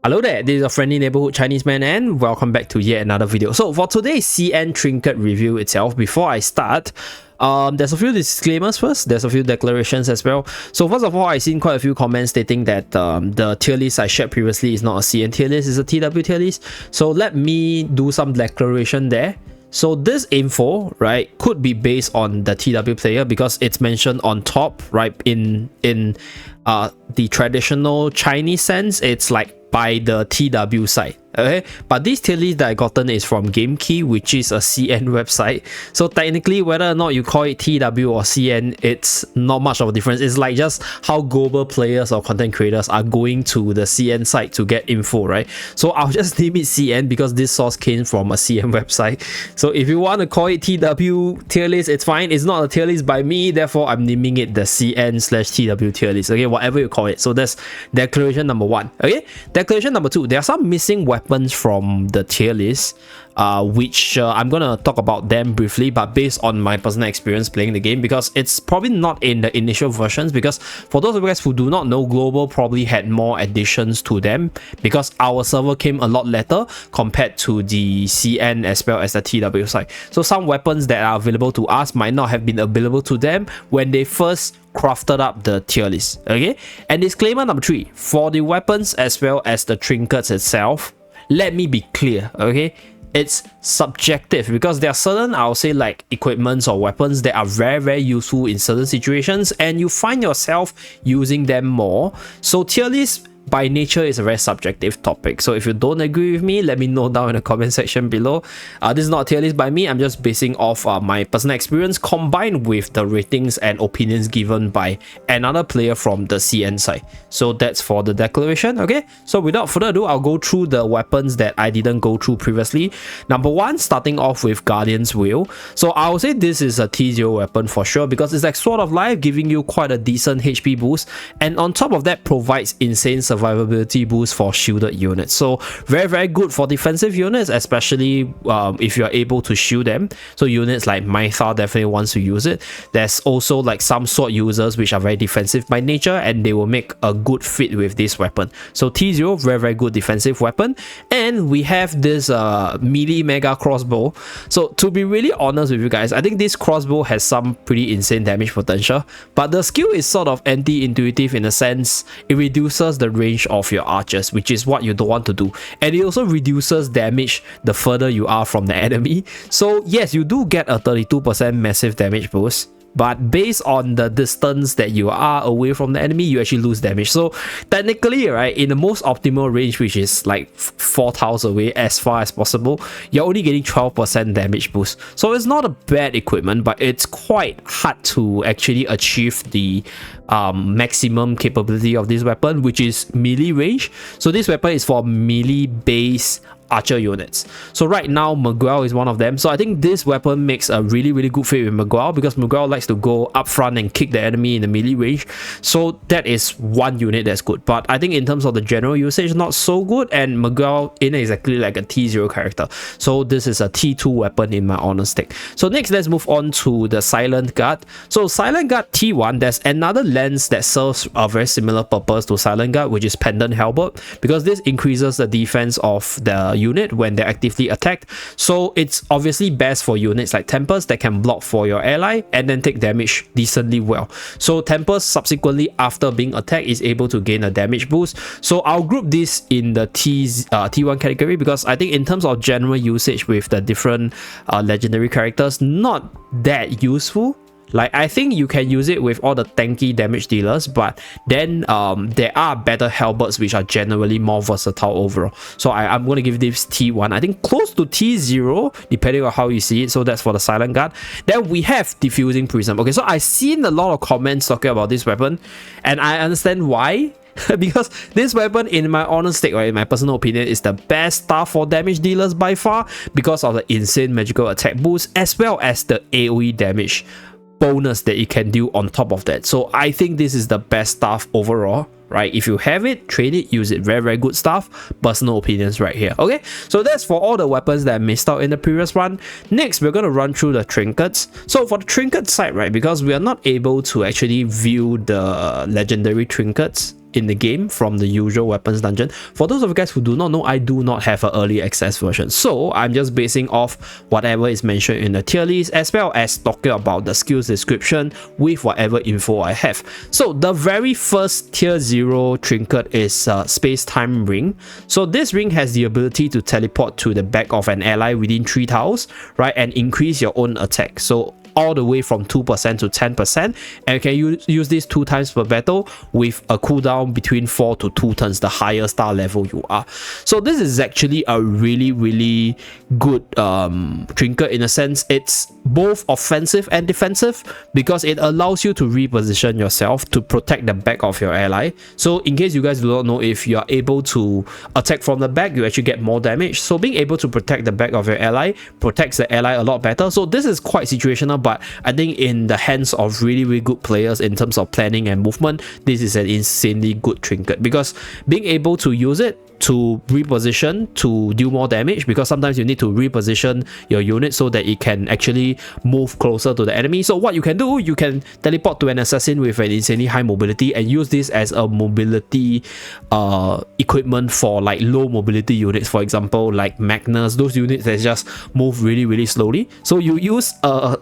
Hello there, this is your friendly neighborhood Chinese man and welcome back to yet another video. So for today's CN Trinket review itself, before I start, there's a few disclaimers first, there's a few declarations as well. So first of all, I've seen quite a few comments stating that the tier list I shared previously is not a CN tier list, it's a TW tier list. So let me do some declaration there. So this info, right, could be based on the TW player because it's mentioned on top, right, in the traditional Chinese sense, it's like by the TW side. Okay, but this tier list that I gotten is from Gamekee, which is a CN website. So technically, whether or not you call it TW or CN, it's not much of a difference. It's like just how global players or content creators are going to the CN site to get info, right? So I'll just name it CN because this source came from a CN website. So if you want to call it TW tier list, it's fine. It's not a tier list by me, therefore I'm naming it the CN/TW tier list. Okay, whatever you call it. So that's declaration number one. Okay, declaration number two. There are some missing weapons from the tier list, which I'm gonna talk about them briefly, but based on my personal experience playing the game, because it's probably not in the initial versions, because for those of you guys who do not know, Global probably had more additions to them because our server came a lot later compared to the CN as well as the TW side. So some weapons that are available to us might not have been available to them when they first crafted up the tier list. Okay, and disclaimer number three, for the weapons as well as the trinkets itself, let me be clear, okay, it's subjective because there are certain, I'll say, like equipments or weapons that are very useful in certain situations and you find yourself using them more. So tier list by nature is a very subjective topic, so if you don't agree with me, let me know down in the comment section below. This is not a tier list by me, I'm just basing off my personal experience combined with the ratings and opinions given by another player from the CN side. So that's for the declaration. Okay, so without further ado, I'll go through the weapons that I didn't go through previously. Number one, starting off with Guardian's Will. So I would say this is a T0 weapon for sure because it's like Sword of Life, giving you quite a decent HP boost, and on top of that provides insane survivability boost for shielded units. So very good for defensive units, especially if you're able to shield them. So units like Mythar definitely wants to use it. There's also like some sword users which are very defensive by nature and they will make a good fit with this weapon. So T0, very good defensive weapon. And we have this melee mega crossbow. So to be really honest with you guys, I think this crossbow has some pretty insane damage potential, but the skill is sort of anti-intuitive in a sense. It reduces the range of your archers, which is what you don't want to do, and it also reduces damage the further you are from the enemy. So yes, you do get a 32% massive damage boost, but based on the distance that you are away from the enemy, you actually lose damage. So technically, right, in the most optimal range, which is like 4 tiles away as far as possible, you're only getting 12% damage boost. So it's not a bad equipment, but it's quite hard to actually achieve the maximum capability of this weapon, which is melee range. So this weapon is for melee base archer units. So right now Miguel is one of them, so I think this weapon makes a really good fit with Miguel because Miguel likes to go up front and kick the enemy in the melee range. So that is one unit that's good, but I think in terms of the general usage, not so good, and Miguel ain't exactly like a T0 character, so this is a T2 weapon in my honest take. So next, let's move on to the Silent Guard. So Silent Guard T1, there's another lens that serves a very similar purpose to Silent Guard, which is Pendant Halberd, because this increases the defense of the unit when they're actively attacked. So it's obviously best for units like Tempest that can block for your ally and then take damage decently well. So Tempest subsequently after being attacked is able to gain a damage boost. So I'll group this in the T1 category because I think in terms of general usage with the different legendary characters, not that useful. Like, I think you can use it with all the tanky damage dealers, but then there are better halberds which are generally more versatile overall. So I'm going to give this T1, I think close to T0 depending on how you see it. So that's for the Silent Guard. Then we have Diffusing Prism. Okay, so I've seen a lot of comments talking about this weapon and I understand why. Because this weapon, in my honest take, right, in my personal opinion, is the best stuff for damage dealers by far because of the insane magical attack boost as well as the AoE damage bonus that you can do on top of that. So I think this is the best stuff overall, right? If you have it, trade it, use it. Very good stuff. Personal opinions right here. Okay, so that's for all the weapons that I missed out in the previous run. Next, we're going to run through the trinkets. So for the trinket side, right, because we are not able to actually view the legendary trinkets in the game from the usual weapons dungeon. For those of you guys who do not know, I do not have an early access version, so I'm just basing off whatever is mentioned in the tier list, as well as talking about the skills description with whatever info I have. So the very first tier 0 trinket is space-time ring. So this ring has the ability to teleport to the back of an ally within 3 tiles, right, and increase your own attack. So all the way from 2% to 10%, and you can use this 2 times per battle with a cooldown between 4 to 2 turns the higher star level you are. So this is actually a really good trinket in a sense. It's both offensive and defensive because it allows you to reposition yourself to protect the back of your ally. So in case you guys do not know, if you are able to attack from the back, you actually get more damage. So being able to protect the back of your ally protects the ally a lot better. So this is quite situational, but I think in the hands of really good players in terms of planning and movement, this is an insanely good trinket, because being able to use it to reposition to do more damage, because sometimes you need to reposition your unit so that it can actually move closer to the enemy. So what you can do, you can teleport to an assassin with an insanely high mobility and use this as a mobility equipment for like low mobility units, for example like Magnus, those units that just move really slowly. So you use a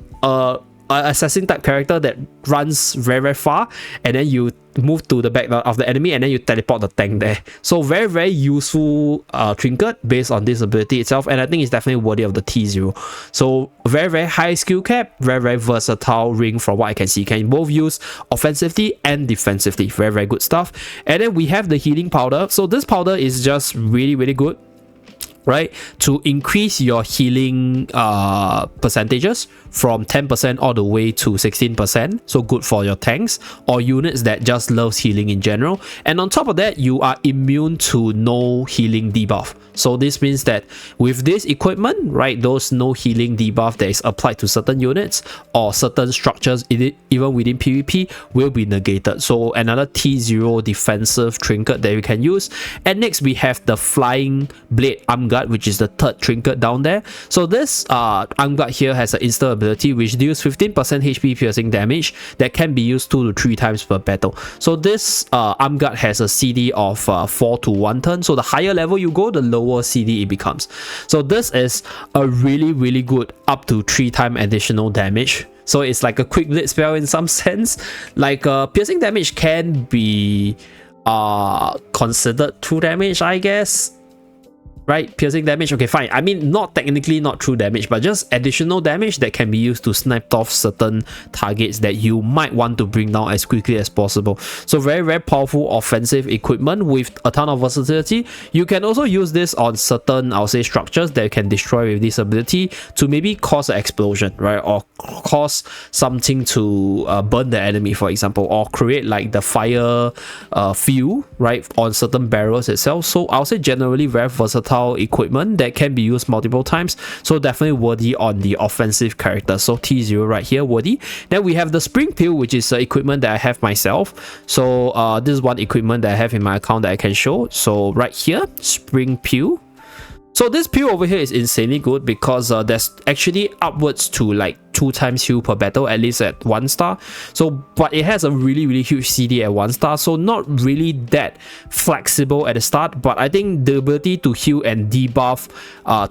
assassin type character that runs very far, and then you move to the back of the enemy and then you teleport the tank there. So very useful trinket based on this ability itself, and I think it's definitely worthy of the T0. So very high skill cap, very versatile ring from what I can see. Can both use offensively and defensively. Very good stuff. And then we have the healing powder. So this powder is just really good, right, to increase your healing percentages from 10% all the way to 16%. So good for your tanks or units that just loves healing in general. And on top of that, you are immune to no healing debuff. So this means that with this equipment, right, those no healing debuff that is applied to certain units or certain structures even within PvP will be negated. So another T0 defensive trinket that you can use. And next we have the flying blade arm guard, which is the third trinket down there. So this arm guard here has an instant ability which deals 15% HP piercing damage that can be used 2 to 3 times per battle. So this arm guard has a CD of 4 to 1 turn. So the higher level you go, the lower CD it becomes. So this is a really good up to 3 times additional damage. So it's like a quick blade spell in some sense. Like piercing damage can be considered true damage, I guess. Right, piercing damage, okay fine. I mean, not technically not true damage, but just additional damage that can be used to snipe off certain targets that you might want to bring down as quickly as possible. So very powerful offensive equipment with a ton of versatility. You can also use this on certain, I'll say, structures that you can destroy with this ability to maybe cause an explosion, right, or cause something to burn the enemy, for example, or create like the fire fuel, right, on certain barrels itself. So I'll say generally very versatile equipment that can be used multiple times. So definitely worthy on the offensive character. So T0 right here, worthy. Then we have the spring pill, which is equipment that I have myself. So this is one equipment that I have in my account that I can show. So right here, spring pill. So this pill over here is insanely good because there's actually upwards to like 2 times heal per battle, at least at 1 star. So but it has a really huge CD at 1 star, so not really that flexible at the start. But I think the ability to heal and debuff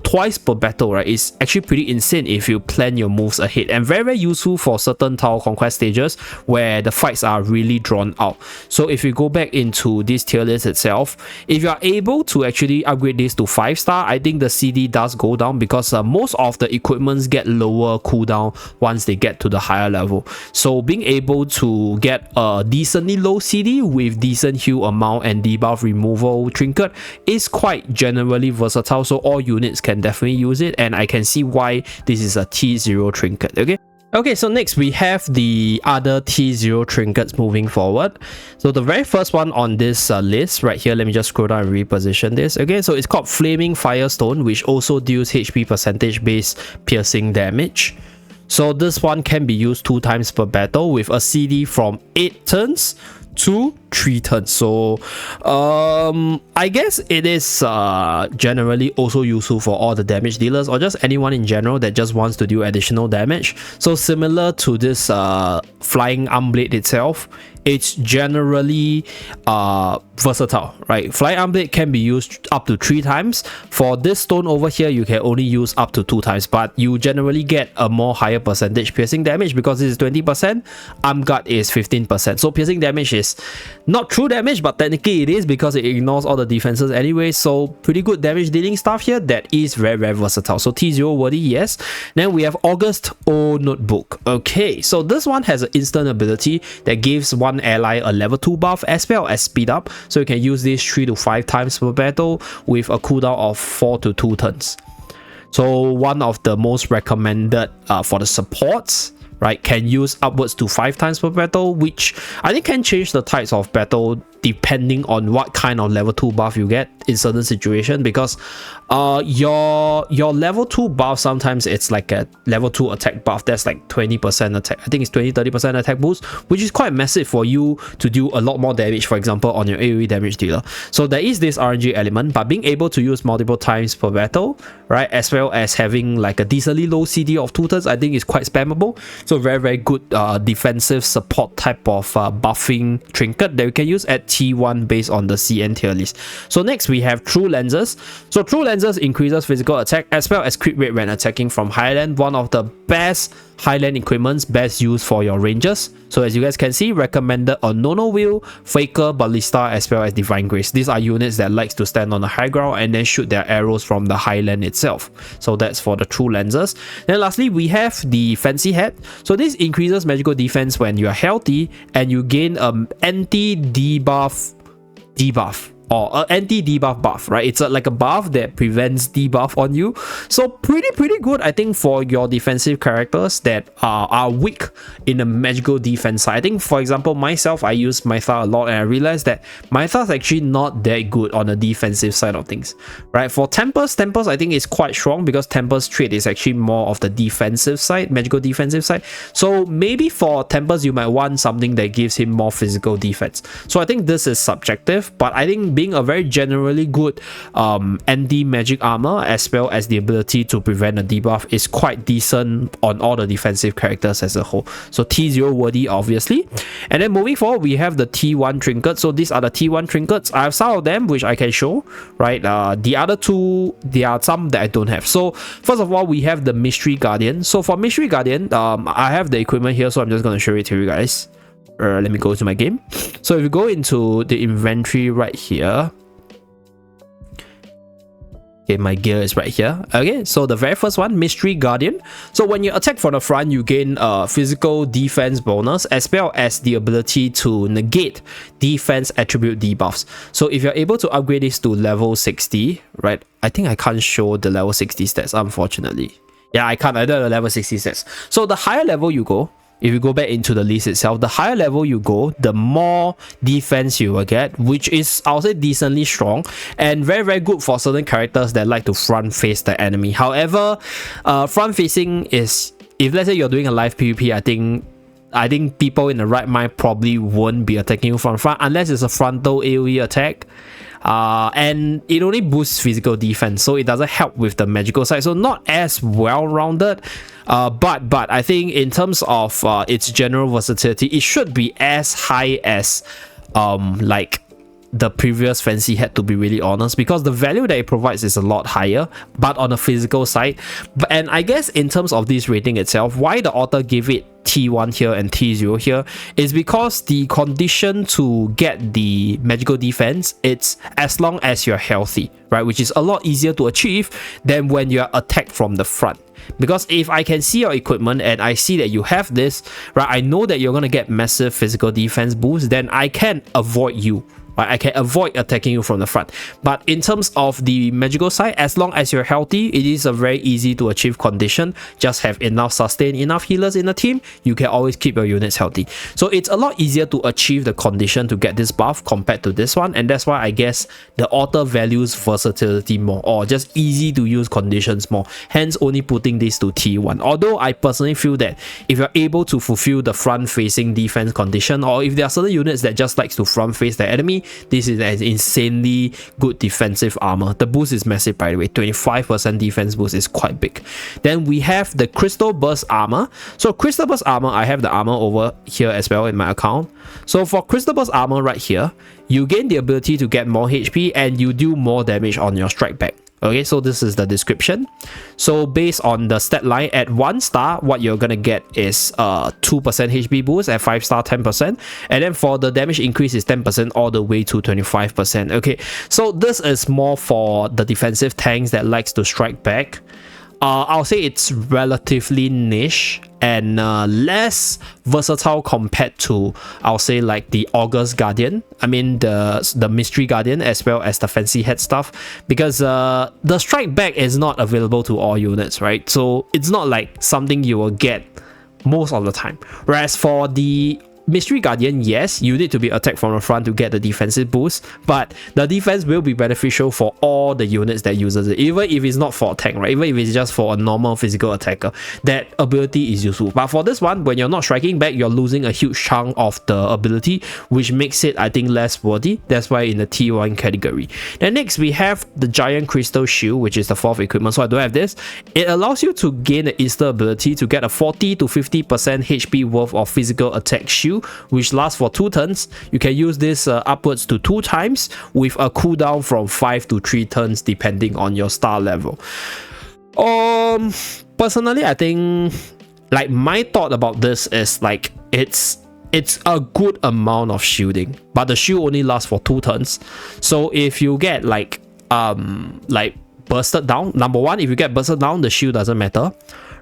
twice per battle, right, is actually pretty insane if you plan your moves ahead, and very useful for certain tower conquest stages where the fights are really drawn out. So if you go back into this tier list itself, if you are able to actually upgrade this to 5 star, I think the CD does go down because most of the equipments get lower cooldown once they get to the higher level. So being able to get a decently low CD with decent heal amount and debuff removal trinket is quite generally versatile, so all units can definitely use it, and I can see why this is a T0 trinket. Okay, so next we have the other T0 trinkets moving forward. So the very first one on this list right here, let me just scroll down and reposition this. Okay, so it's called Flaming Firestone, which also deals HP percentage based piercing damage. So this one can be used 2 times per battle with a CD from 8 turns to 3 turns. So I guess it is generally also useful for all the damage dealers or just anyone in general that just wants to do additional damage. So similar to this flying arm blade itself, it's generally versatile, right? Flying Arm Blade can be used up to 3 times. For this stone over here, you can only use up to 2 times, but you generally get a more higher percentage piercing damage because this is 20%, arm guard is 15%. So piercing damage is not true damage, but technically it is because it ignores all the defenses anyway. So pretty good damage dealing stuff here that is very, very versatile. So T0 worthy, yes. Then we have August O Notebook. Okay, so this one has an instant ability that gives one ally a level 2 buff as well as speed up. So you can use this 3 to 5 times per battle with a cooldown of 4 to 2 turns. So one of the most recommended for the supports, right, can use upwards to 5 times per battle, which I think can change the types of battle depending on what kind of level 2 buff you get in certain situation, because your level 2 buff, sometimes it's like a level 2 attack buff that's like 20% attack, I think it's 20-30% attack boost, which is quite massive for you to do a lot more damage, for example on your AoE damage dealer. So there is this RNG element, but being able to use multiple times per battle, right, as well as having like a decently low CD of 2 turns, I think is quite spammable. So very, very good defensive support type of buffing trinket that we can use at T1 based on the CN tier list. So next we have True Lenses. So True Lenses increases physical attack as well as crit rate when attacking from Highland. One of the best Highland equipments, best used for your rangers. So as you guys can see, recommended on Nono Wheel, Faker, Ballista, as well as Divine Grace. These are units that likes to stand on the high ground and then shoot their arrows from the Highland itself. So that's for the True Lenses. Then lastly, we have the Fancy Hat. So this increases magical defense when you are healthy and you gain anti-debuff or an anti-debuff buff, right? It's like a buff that prevents debuff on you. So pretty good, I think, for your defensive characters that are weak in the magical defense side. I think, for example, myself, I use Mytha a lot and I realized that Mytha is actually not that good on the defensive side of things, right? For Tempest I think is quite strong because Tempest trait is actually more of the defensive side, magical defensive side. So maybe for Tempest, you might want something that gives him more physical defense. So I think this is subjective, but I think being a very generally good anti-magic armor as well as the ability to prevent a debuff is quite decent on all the defensive characters as a whole. So T0 worthy, obviously. And then moving forward, we have the T1 trinkets. So these are the T1 trinkets. I have some of them which I can show, right? The other two, there are some that I don't have. So first of all, we have the Mystery Guardian. So for Mystery Guardian, I have the equipment here, so I'm just going to show it to you guys. Let me go to my game. So if you go into the inventory right here, okay, my gear is right here. Okay, so the very first one, Mystery Guardian. So when you attack from the front, you gain a physical defense bonus as well as the ability to negate defense attribute debuffs. So if you're able to upgrade this to level 60, right? I think I can't show the level 60 stats, unfortunately. Yeah, I can't. I don't have the level 60 stats. So the higher level you go, if you go back into the list itself, the higher level you go, the more defense you will get, which is, I'll say, decently strong and very, very good for certain characters that like to front face the enemy. However, front facing is, if let's say you're doing a live PvP, I think people in the right mind probably won't be attacking you from front unless it's a frontal AoE attack. And it only boosts physical defense, so it doesn't help with the magical side, so not as well-rounded, but I think in terms of its general versatility, it should be as high as like the previous Fancy Hat, to be really honest, because the value that it provides is a lot higher, but on the physical side. And I guess in terms of this rating itself, why the author give it T1 here and T0 here is because the condition to get the magical defense, it's as long as you're healthy, right? Which is a lot easier to achieve than when you're attacked from the front. Because if I can see your equipment and I see that you have this, right, I know that you're going to get massive physical defense boost, then I can avoid you. Right? I can avoid attacking you from the front. But in terms of the magical side, as long as you're healthy, it is a very easy to achieve condition. Just have enough sustain, enough healers in the team, you can always keep your units healthy. So it's a lot easier to achieve the condition to get this buff compared to this one, and that's why I guess the author values versatility more, or just easy to use conditions more, hence only putting this to T1. Although I personally feel that if you're able to fulfill the front facing defense condition, or if there are certain units that just likes to front face the enemy, this is an insanely good defensive armor. The boost is massive, by the way. 25% defense boost is quite big. Then we have the Crystal Burst armor. So Crystal Burst armor, I have the armor over here as well in my account. So for Crystal Burst armor right here, you gain the ability to get more HP and you do more damage on your strike back. Okay, so this is the description. So based on the stat line, at 1 star, what you're gonna get is 2% HP boost, at 5 star 10%, and then for the damage increase is 10% all the way to 25%. Okay, so this is more for the defensive tanks that likes to strike back. I'll say it's relatively niche and less versatile compared to, I'll say, like the August Guardian. I mean the Mystery Guardian, as well as the Fancy Head stuff, because the strike back is not available to all units, right? So it's not like something you will get most of the time. Whereas for the Mystery Guardian, yes, you need to be attacked from the front to get the defensive boost, but the defense will be beneficial for all the units that uses it, even if it's not for attack, right? Even if it's just for a normal physical attacker, that ability is useful. But for this one, when you're not striking back, you're losing a huge chunk of the ability, which makes it, I think, less worthy. That's why in the T1 category. Then next, we have the Giant Crystal Shield, which is the 4th equipment. So I don't have this. It allows you to gain the instant ability to get a 40 to 50% HP worth of physical attack shield, which lasts for 2 turns. You can use this upwards to 2 times with a cooldown from 5 to 3 turns depending on your star level. Personally, I think, like, my thought about this is like it's a good amount of shielding, but the shield only lasts for 2 turns. So if you get like bursted down, number 1, if you get bursted down, the shield doesn't matter,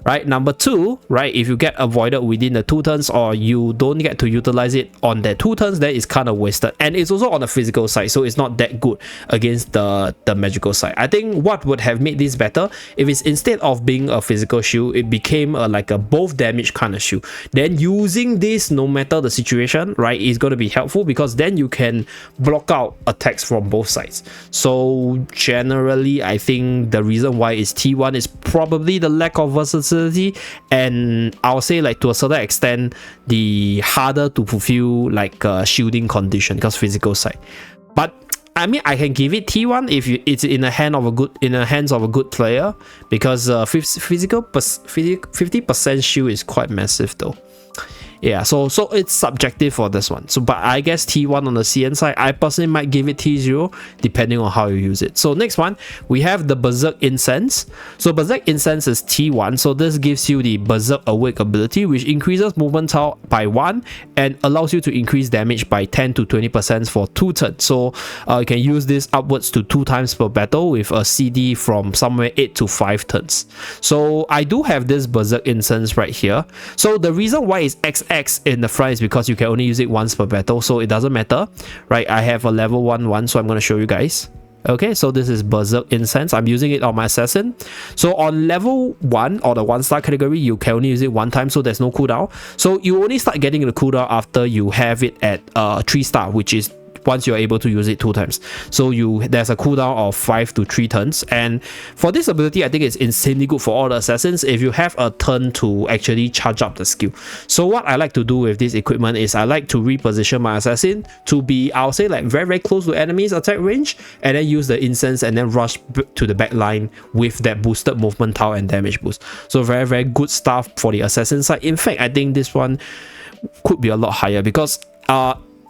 right? Number 2, right, if you get avoided within the 2 turns or you don't get to utilize it on that 2 turns, then it's kind of wasted. And it's also on the physical side, so it's not that good against the magical side. I think what would have made this better, if it's instead of being a physical shield, it became like a both damage kind of shield. Then using this, no matter the situation, right, is going to be helpful, because then you can block out attacks from both sides. So generally, I think the reason why it's T1 is probably the lack of versatility, and I'll say, like, to a certain extent, the harder to fulfill like shielding condition because physical side. But I mean, I can give it T1 if it's in the hands of a good player, because 50% shield is quite massive though. Yeah, so it's subjective for this one. So, but I guess T1 on the CN side, I personally might give it T0 depending on how you use it. So next one, we have the Berserk Incense. So Berserk Incense is T1. So this gives you the Berserk Awake ability, which increases movement tower by 1 and allows you to increase damage by 10 to 20% for 2 turns. So you can use this upwards to 2 times per battle with a CD from somewhere 8 to 5 turns. So I do have this Berserk Incense right here. So the reason why it's XX in the front is because you can only use it once per battle, so it doesn't matter, right? I have a level 1, so I'm going to show you guys. Okay, so this is Berserk Incense. I'm using it on my assassin. So on level 1 or the 1-star category, you can only use it 1 time, so there's no cooldown. So you only start getting the cooldown after you have it at 3-star, which is once you're able to use it 2 times. So there's a cooldown of 5 to 3 turns. And for this ability, I think it's insanely good for all the assassins if you have a turn to actually charge up the skill. So what I like to do with this equipment is I like to reposition my assassin to be, I'll say, like very close to enemies attack range, and then use the incense and then rush to the back line with that boosted movement tower and damage boost. So very good stuff for the assassin side. In fact, I think this one could be a lot higher because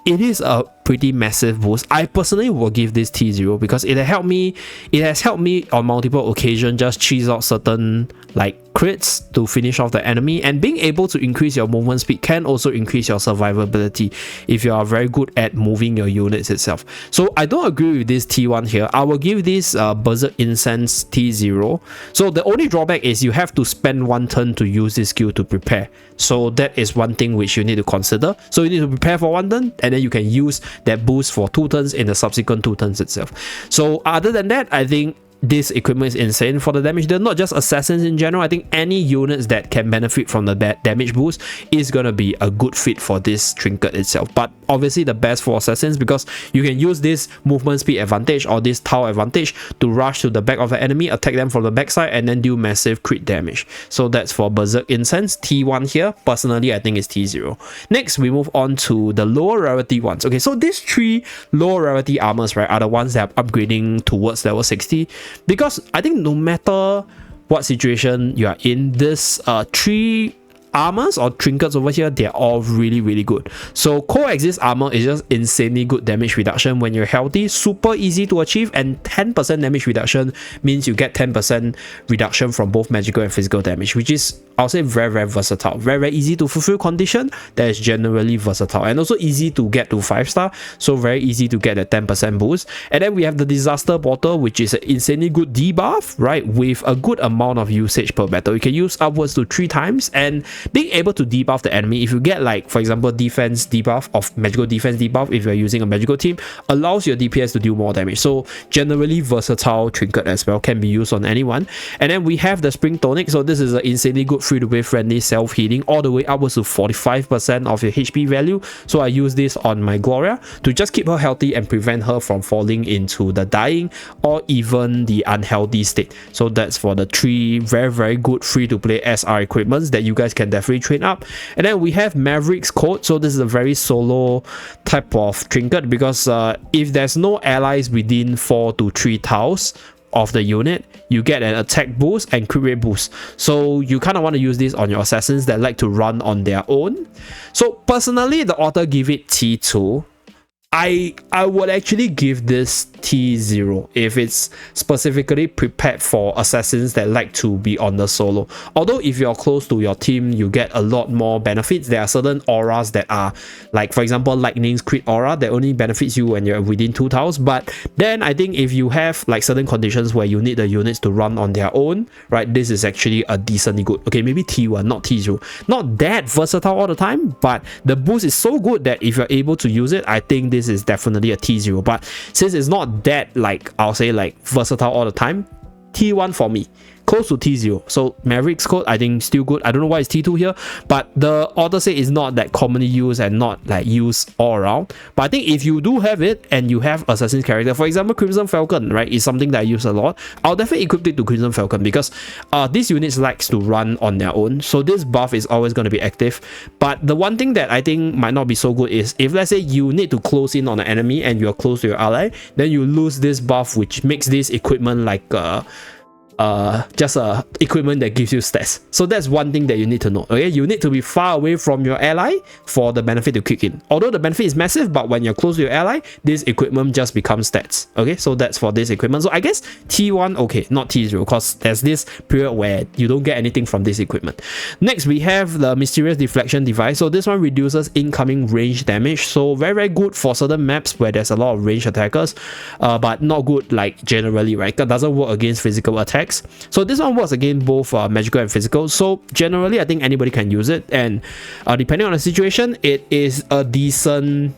it is a pretty massive boost. I personally will give this T0 because it has helped me on multiple occasions just cheese out certain like crits to finish off the enemy, and being able to increase your movement speed can also increase your survivability if you are very good at moving your units itself. So I don't agree with this T1 here. I will give this Berserk Incense T0. So the only drawback is you have to spend 1 turn to use this skill to prepare. So that is one thing which you need to consider. So you need to prepare for 1 turn, and then you can use that boost for 2 turns in the subsequent 2 turns itself. So other than that, I think this equipment is insane for the damage deal. Not just assassins in general, I think any units that can benefit from the damage boost is gonna be a good fit for this trinket itself. But obviously the best for assassins, because you can use this movement speed advantage or this tower advantage to rush to the back of the enemy, attack them from the backside, and then do massive crit damage. So that's for Berserk Incense. T1 here, personally I think is T0. Next we move on to the lower rarity ones. Okay, so these 3 lower rarity armors, right, are the ones that are upgrading towards level 60, because I think no matter what situation you are in, this 3 armors or trinkets over here, they're all really good. So coexist armor is just insanely good damage reduction when you're healthy, super easy to achieve, and 10% damage reduction means you get 10% reduction from both magical and physical damage, which is, I'll say, very versatile, very easy to fulfill condition that is generally versatile, and also easy to get to 5-star, so very easy to get a 10% boost. And then we have the disaster portal, which is an insanely good debuff, right, with a good amount of usage per battle. You can use upwards to 3 times, and being able to debuff the enemy, if you get, like, for example, defense debuff of magical defense debuff, if you're using a magical team, allows your DPS to do more damage. So generally versatile trinket as well, can be used on anyone. And then we have the spring tonic. So this is an insanely good free-to-play friendly self-healing, all the way upwards to 45% of your HP value. So I use this on my Gloria to just keep her healthy and prevent her from falling into the dying or even the unhealthy state. So that's for the 3 very good free-to-play SR equipments that you guys can definitely train up. And then we have Maverick's Code. So this is a very solo type of trinket, because if there's no allies within 4 to 3 tiles of the unit, you get an attack boost and crit rate boost. So you kind of want to use this on your assassins that like to run on their own. So personally, the author give it T2. I would actually give this T0 if it's specifically prepared for assassins that like to be on the solo. Although if you're close to your team, you get a lot more benefits. There are certain auras that are, like, for example, Lightning's crit aura that only benefits you when you're within 2 tiles. But then I think if you have like certain conditions where you need the units to run on their own, right, this is actually a decently good, okay, maybe T1, not T0. Not that versatile all the time, but the boost is so good that if you're able to use it, I think this is definitely a T0. But since it's not that, like, I'll say, like, versatile all the time, T1 for me, close to T0. So Maverick's Code, I think, still good. I don't know why it's T2 here, but the author say it's not that commonly used and not like used all around. But I think if you do have it and you have Assassin's character, for example, Crimson Falcon, right, is something that I use a lot. I'll definitely equip it to Crimson Falcon, because these units likes to run on their own, so this buff is always going to be active. But the one thing that I think might not be so good is if, let's say, you need to close in on an enemy and you're close to your ally, then you lose this buff, which makes this equipment like just a equipment that gives you stats. So that's one thing that you need to know. Okay, you need to be far away from your ally for the benefit to kick in. Although the benefit is massive, but when you're close to your ally, this equipment just becomes stats. Okay, so that's for this equipment. So I guess T1, okay, not T0, because there's this period where you don't get anything from this equipment. Next, we have the Mysterious Deflection Device. So this one reduces incoming range damage. So very good for certain maps where there's a lot of range attackers, but not good like generally, right? It doesn't work against physical attacks. So this one works against both magical and physical. So generally, I think anybody can use it, and depending on the situation, it is a decent,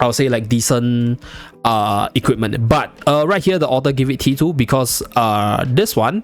I'll say, like, decent equipment. But right here, the author give it T2 because this one,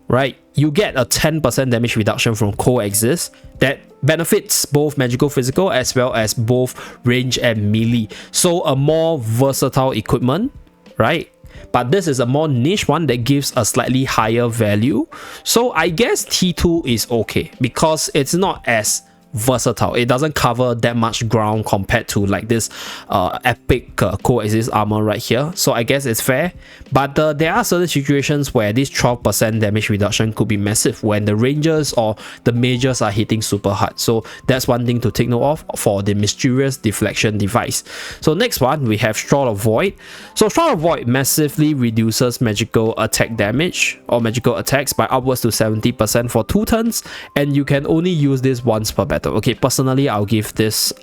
right, you get a 10% damage reduction from coexist that benefits both magical physical as well as both range and melee. So a more versatile equipment, right? But this is a more niche one that gives a slightly higher value. So I guess T2 is okay because it's not as versatile. It doesn't cover that much ground compared to like this epic coexist armor right here. So I guess it's fair. But there are certain situations where this 12% damage reduction could be massive when the rangers or the mages are hitting super hard. So that's one thing to take note of for the Mysterious Deflection Device. So next one, we have Straw of Void. So Straw of Void massively reduces magical attack damage or magical attacks by upwards to 70% for 2 turns, and you can only use this once per battle. Okay, personally, I'll give this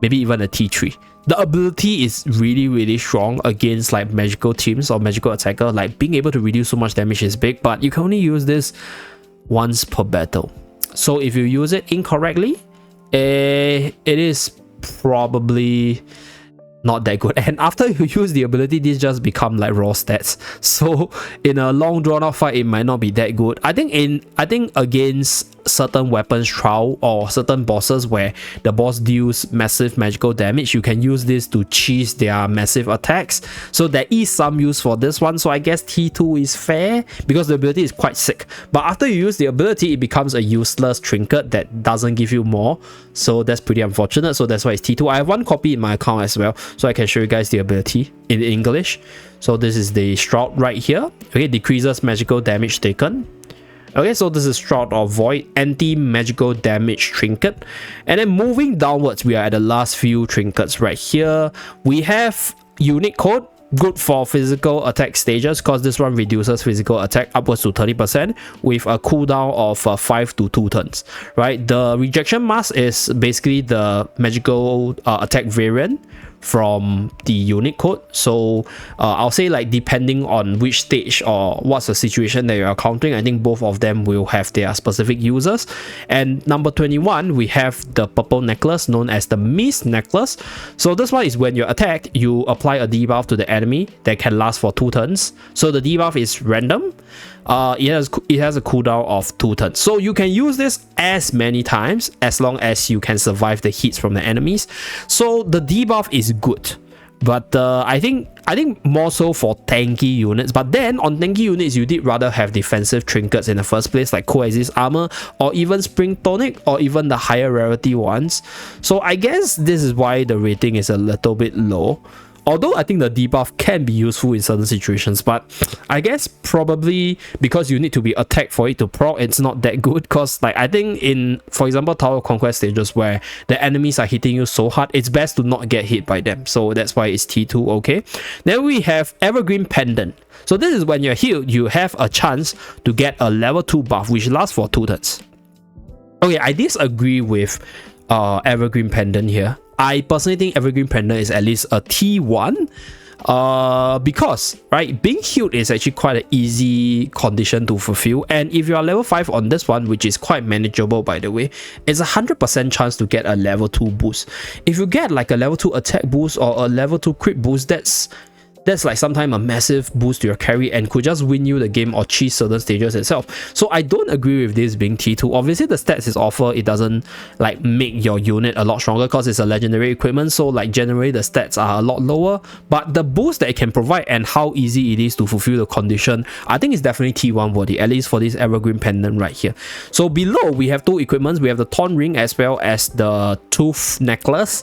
maybe even a T3. The ability is really strong against like magical teams or magical attacker. Like being able to reduce so much damage is big, but you can only use this once per battle. So if you use it incorrectly, it is probably not that good. And after you use the ability, this just become like raw stats. So in a long drawn out fight, it might not be that good. I think against certain weapons trial or certain bosses where the boss deals massive magical damage, you can use this to cheese their massive attacks. So there is some use for this one. So I guess T2 is fair because the ability is quite sick. But after you use the ability, it becomes a useless trinket that doesn't give you more. So that's pretty unfortunate. So that's why it's T2. I have one copy in my account as well, so I can show you guys the ability in English. So this is the Shroud right here. Okay, decreases magical damage taken. Okay, so this is Shroud of Void, anti-magical damage trinket. And then moving downwards, we are at the last few trinkets right here. We have Unique Code, good for physical attack stages because this one reduces physical attack upwards to 30% with a cooldown of 5 to 2 turns, right? The Rejection Mask is basically the magical attack variant from the Unique Code. So I'll say, like, depending on which stage or what's the situation that you're encountering, I think both of them will have their specific users. And number 21, we have the purple necklace known as the Mist Necklace. So this one is when you're attacked, you apply a debuff to the enemy that can last for 2 turns. So the debuff is random. It has a cooldown of 2 turns. So you can use this as many times as long as you can survive the hits from the enemies. So the debuff is good, but I think more so for tanky units. But then on tanky units, you did rather have defensive trinkets in the first place, like Coexist Armor or even Spring Tonic or even the higher rarity ones. So I guess this is why the rating is a little bit low. Although I think the debuff can be useful in certain situations, but I guess probably because you need to be attacked for it to proc, it's not that good. Because, like, I think in, for example, Tower of Conquest stages where the enemies are hitting you so hard, it's best to not get hit by them. So that's why it's T2, okay? Then we have Evergreen Pendant. So this is when you're healed, you have a chance to get a level 2 buff, which lasts for 2 turns. Okay, I disagree with Evergreen Pendant here. I personally think Evergreen Pendant is at least a T1 because, right, being healed is actually quite an easy condition to fulfill. And if you are level 5 on this one, which is quite manageable by the way, it's a 100% chance to get a level 2 boost. If you get like a level 2 attack boost or a level 2 crit boost, that's like sometimes a massive boost to your carry and could just win you the game or cheese certain stages itself. So I don't agree with this being T2. Obviously the stats is offer, it doesn't like make your unit a lot stronger because it's a legendary equipment, so like generally the stats are a lot lower, but the boost that it can provide and how easy it is to fulfill the condition, I think it's definitely T1 worthy, at least for this Evergreen Pendant right here. So below we have 2 equipments. We have the Thorn Ring as well as the Tooth Necklace.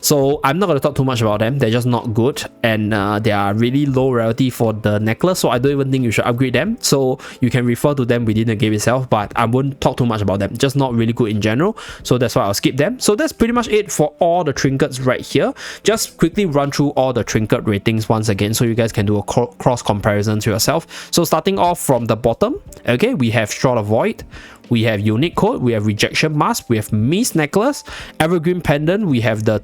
So I'm not going to talk too much about them. They're just not good, and they are really low rarity for the necklace, so I don't even think you should upgrade them. So you can refer to them within the game itself, but I wouldn't talk too much about them. Just not really good in general, so that's why I'll skip them. So that's pretty much it for all the trinkets right here. Just quickly run through all the trinket ratings once again so you guys can do a cross comparison to yourself. So starting off from the bottom, okay, we have Shroud of Void, we have Unique Code, we have Rejection Mask, we have Mist Necklace, Evergreen Pendant, we have the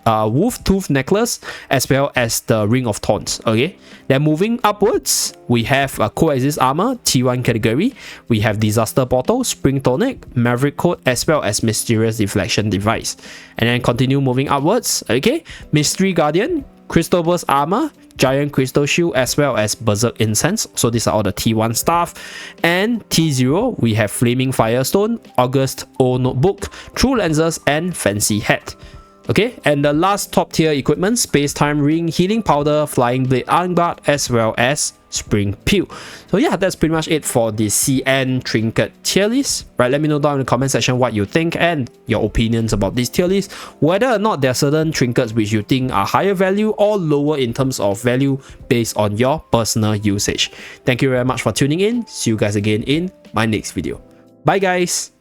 Wolf Tooth Necklace, as well as the Ring of Thorns. Okay, then moving upwards, we have Coexist Armor, T1 category, we have Disaster Bottle, Spring Tonic, Maverick Code, as well as Mysterious Deflection Device. And then continue moving upwards, okay, Mystery Guardian, Crystal Burst Armor, Giant Crystal Shield, as well as Berserk Incense. So these are all the T1 stuff. And T0, we have Flaming Firestone, August O Notebook, True Lenses, and Fancy Hat. Okay, and the last top tier equipment, Space Time Ring, Healing Powder, Flying Blade Armguard, as well as Spring Peel. So yeah, that's pretty much it for the CN Trinket tier list. Right, let me know down in the comment section what you think and your opinions about this tier list, whether or not there are certain trinkets which you think are higher value or lower in terms of value based on your personal usage. Thank you very much for tuning in. See you guys again in my next video. Bye guys.